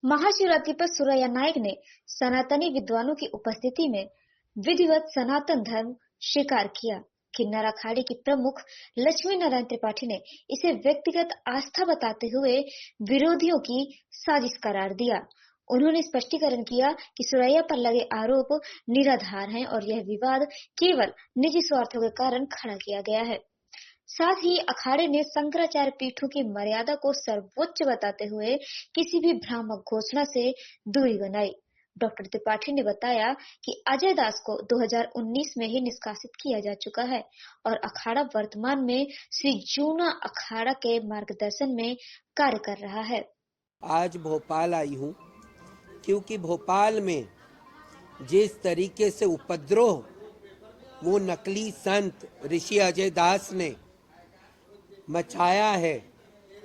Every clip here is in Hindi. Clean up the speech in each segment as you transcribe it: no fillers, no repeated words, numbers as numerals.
महाशिवरात्रि पर सुरैया नायक ने सनातनी विद्वानों की उपस्थिति में विधिवत सनातन धर्म स्वीकार किया। किन्नर अखाड़े की प्रमुख लक्ष्मी नारायण त्रिपाठी ने इसे व्यक्तिगत आस्था बताते हुए विरोधियों की साजिश करार दिया। उन्होंने स्पष्टीकरण किया कि सुरैया पर लगे आरोप निराधार हैं और यह विवाद केवल निजी स्वार्थों के कारण खड़ा किया गया है। साथ ही अखाड़े ने शंकराचार्य पीठों की मर्यादा को सर्वोच्च बताते हुए किसी भी भ्रामक घोषणा से दूरी बनाई। डॉक्टर त्रिपाठी ने बताया कि अजय दास को 2019 में ही निष्कासित किया जा चुका है और अखाड़ा वर्तमान में श्री जूना अखाड़ा के मार्गदर्शन में कार्य कर रहा है। आज भोपाल आई हूँ क्योंकि भोपाल में जिस तरीके से उपद्रव वो नकली संत ऋषि अजय दास ने मचाया है,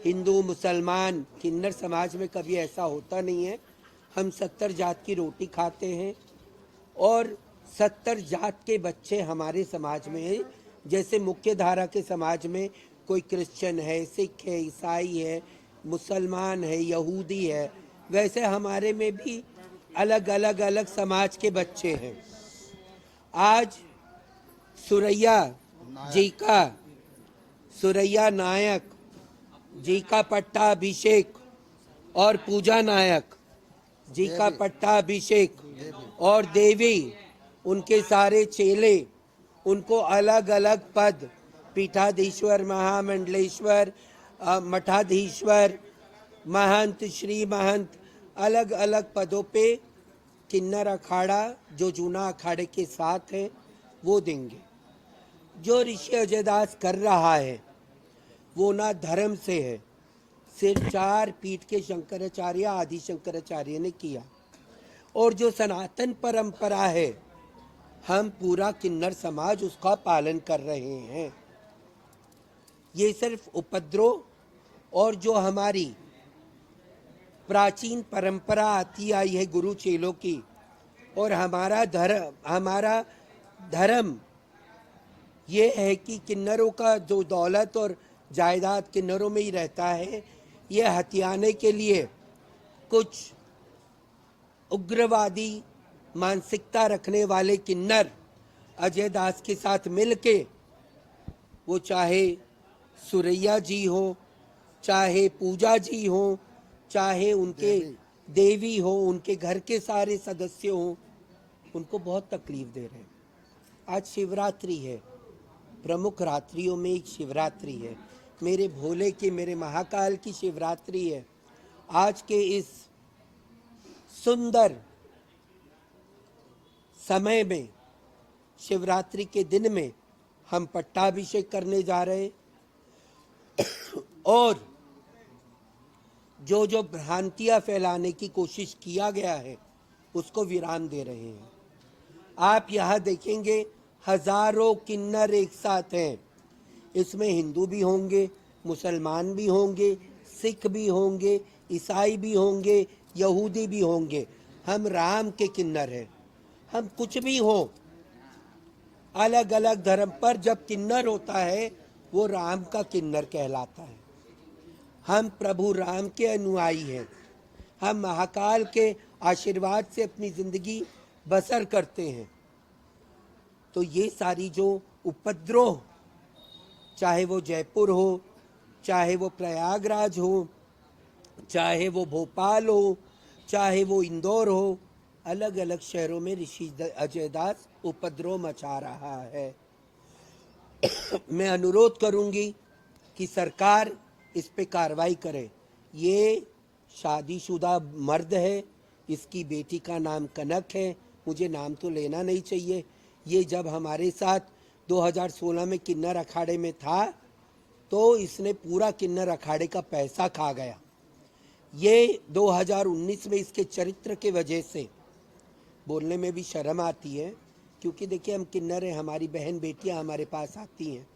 हिंदू मुसलमान किन्नर समाज में कभी ऐसा होता नहीं है। हम 70 जात की रोटी खाते हैं और 70 जात के बच्चे हमारे समाज में हैं। जैसे मुख्य धारा के समाज में कोई क्रिश्चियन है, सिख है, ईसाई है, मुसलमान है, यहूदी है, वैसे हमारे में भी अलग अलग समाज के बच्चे हैं। आज सुरैया नायक जी का पट्टाभिषेक और पूजा नायक जी का पट्टाभिषेक और देवी उनके सारे चेले उनको अलग अलग पद पीठाधीश्वर, महामंडलेश्वर, मठाधीश्वर, महंत, श्री महंत अलग अलग पदों पे किन्नर अखाड़ा जो जूना अखाड़े के साथ है वो देंगे। जो ऋषि अजय दास कर रहा है वो ना धर्म से है, सिर्फ 4 पीठ के शंकराचार्य आदि शंकराचार्य ने किया। और जो सनातन परंपरा है हम पूरा किन्नर समाज उसका पालन कर रहे हैं। ये सिर्फ उपद्रव और जो हमारी प्राचीन परंपरा आती आई है गुरु चेलों की और हमारा धर्म ये है कि किन्नरों का जो दौलत और जायदाद किन्नरों में ही रहता है, ये हथियाने के लिए कुछ उग्रवादी मानसिकता रखने वाले किन्नर अजय दास के साथ मिलके, वो चाहे सुरैया जी हो, चाहे पूजा जी हो, चाहे उनके देवी हो, उनके घर के सारे सदस्य हो, उनको बहुत तकलीफ दे रहे हैं। आज शिवरात्रि है, प्रमुख रात्रियों में एक शिवरात्रि है, मेरे भोले की, मेरे महाकाल की शिवरात्रि है। आज के इस सुंदर समय में, शिवरात्रि के दिन में हम पट्टाभिषेक करने जा रहे और जो भ्रांतियां फैलाने की कोशिश किया गया है उसको विराम दे रहे हैं। आप यहाँ देखेंगे हजारों किन्नर एक साथ हैं। इसमें हिंदू भी होंगे, मुसलमान भी होंगे, सिख भी होंगे, ईसाई भी होंगे, यहूदी भी होंगे। हम राम के किन्नर हैं। हम कुछ भी हो, अलग अलग धर्म पर जब किन्नर होता है वो राम का किन्नर कहलाता है। हम प्रभु राम के अनुयायी हैं। हम महाकाल के आशीर्वाद से अपनी जिंदगी बसर करते हैं। तो ये सारी जो उपद्रव, चाहे वो जयपुर हो, चाहे वो प्रयागराज हो, चाहे वो भोपाल हो, चाहे वो इंदौर हो, अलग अलग शहरों में ऋषि अजय दास उपद्रव मचा रहा है। मैं अनुरोध करूंगी कि सरकार इस पे कार्रवाई करे। ये शादीशुदा मर्द है, इसकी बेटी का नाम कनक है, मुझे नाम तो लेना नहीं चाहिए। ये जब हमारे साथ 2016 में किन्नर अखाड़े में था तो इसने पूरा किन्नर अखाड़े का पैसा खा गया। ये 2019 में इसके चरित्र के वजह से बोलने में भी शर्म आती है, क्योंकि देखिए हम किन्नर हैं, हमारी बहन बेटियां हमारे पास आती हैं।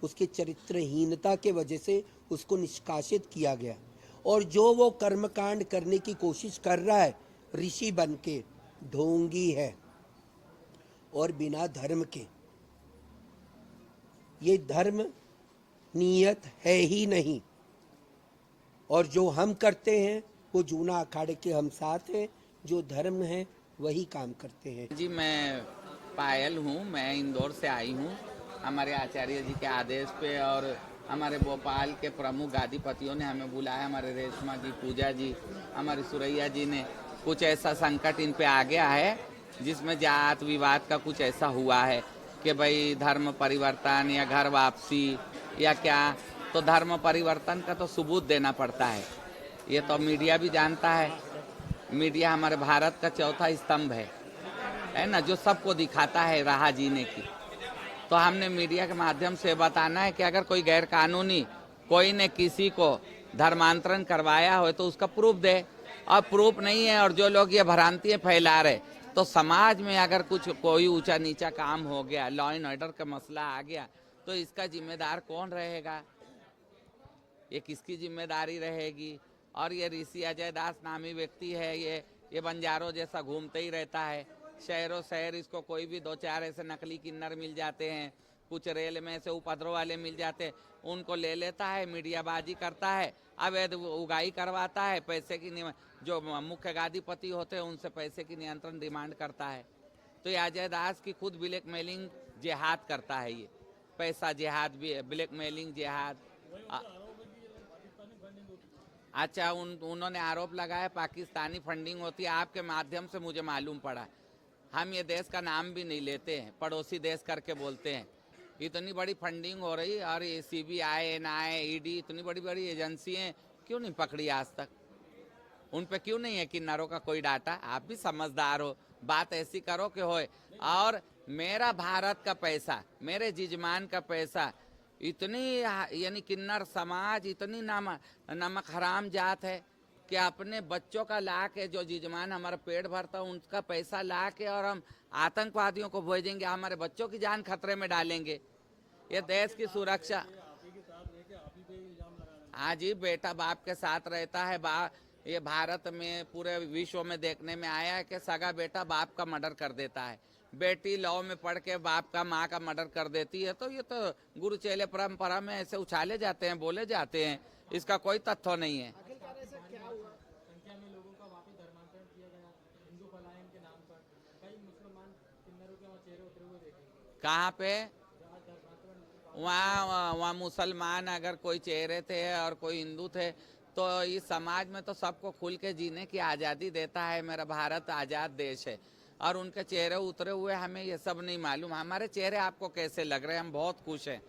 उसके चरित्रहीनता के वजह से उसको निष्कासित किया गया। और जो वो कर्मकांड करने की कोशिश कर रहा है ऋषि बन के, ढोंगी है और बिना धर्म के। ये धर्म नियत है ही नहीं। और जो हम करते हैं वो जूना अखाड़े के हम साथ हैं, जो धर्म है वही काम करते हैं। जी मैं पायल हूँ, मैं इंदौर से आई हूँ हमारे आचार्य जी के आदेश पे, और हमारे भोपाल के प्रमुख गादीपतियों ने हमें बुलाया, हमारे रेशमा जी, पूजा जी, हमारी सुरैया जी ने। कुछ ऐसा संकट इन पे आ गया है जिसमें जात विवाद का कुछ ऐसा हुआ है कि भाई धर्म परिवर्तन या घर वापसी या क्या, तो धर्म परिवर्तन का तो सबूत देना पड़ता है। ये तो मीडिया भी जानता है। मीडिया हमारे भारत का चौथा स्तंभ है ना, जो सबको दिखाता है राह जीने की। तो हमने मीडिया के माध्यम से बताना है कि अगर कोई गैर कानूनी कोई ने किसी को धर्मांतरण करवाया हो तो उसका प्रूफ दे, और प्रूफ नहीं है और जो लोग ये भ्रांतियां फैला रहे, तो समाज में अगर कुछ कोई ऊंचा नीचा काम हो गया, लॉ एंड ऑर्डर का मसला आ गया, तो इसका जिम्मेदार कौन रहेगा? ये किसकी जिम्मेदारी रहेगी? और ये ऋषि अजय दास नामी व्यक्ति है, ये बंजारों जैसा घूमते ही रहता है शहरों शहर। इसको कोई भी दो चार ऐसे नकली किन्नर मिल जाते हैं, कुछ रेल में ऐसे उपद्रव वाले मिल जाते हैं, उनको ले लेता है, मीडियाबाजी करता है, अवैध उगाई करवाता है, पैसे की जो मुख्य गादीपति होते हैं उनसे पैसे की नियंत्रण डिमांड करता है। तो ये अजय दास की खुद ब्लैकमेलिंग जिहाद करता है, ये पैसा जिहाद भी है, ब्लैकमेलिंग जिहाद। अच्छा, उन्होंने आरोप लगाया पाकिस्तानी फंडिंग होती है। आपके माध्यम से मुझे मालूम पड़ा, हम ये देश का नाम भी नहीं लेते हैं, पड़ोसी देश करके बोलते हैं। इतनी बड़ी फंडिंग हो रही, और ये CBI, NIA, ED, इतनी बड़ी बड़ी एजेंसियाँ क्यों नहीं पकड़ी आज तक? उन पे क्यों नहीं है किन्नरों का कोई डाटा? आप भी समझदार हो, बात ऐसी करो कि होए। और मेरा भारत का पैसा, मेरे जिजमान का पैसा, इतनी यानी किन्नर समाज इतनी नमक हराम जात है कि अपने बच्चों का ला के, जो जिजमान हमारा पेट भरता है उनका पैसा ला के और हम आतंकवादियों को भेजेंगे, हमारे बच्चों की जान खतरे में डालेंगे। ये देश की सुरक्षा। हाँ जी, बेटा बाप के साथ रहता है। ये भारत में पूरे विश्व में देखने में आया है कि सगा बेटा बाप का मर्डर कर देता है, बेटी लॉ में पढ़ के बाप का माँ का मर्डर कर देती है। तो ये तो गुरु चेले परंपरा में ऐसे उछाले जाते हैं, बोले जाते हैं, इसका कोई तथ्य नहीं है। कहाँ पे? वहाँ मुसलमान अगर कोई चेहरे थे और कोई हिंदू थे, तो इस समाज में तो सबको खुल के जीने की आज़ादी देता है। मेरा भारत आज़ाद देश है, और उनके चेहरे उतरे हुए हमें ये सब नहीं मालूम। हमारे चेहरे आपको कैसे लग रहे हैं? हम बहुत खुश हैं,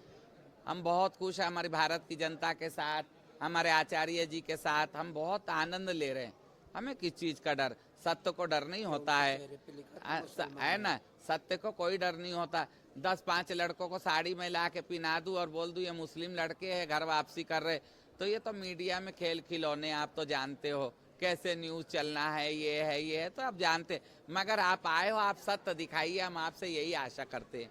हम बहुत खुश हैं हमारी भारत की जनता के साथ, हमारे आचार्य जी के साथ हम बहुत आनंद ले रहे हैं। हमें किस चीज़ का डर? सत्य को डर नहीं होता है ना, सत्य को कोई डर नहीं होता। 10-5 लड़कों को साड़ी में ला के पिना दूँ और बोल दूँ ये मुस्लिम लड़के हैं, घर वापसी कर रहे, तो ये तो मीडिया में खेल खिलौने। आप तो जानते हो कैसे न्यूज़ चलना है, ये है तो आप जानते, मगर आप आए हो, आप सत्य दिखाइए, हम आपसे यही आशा करते हैं।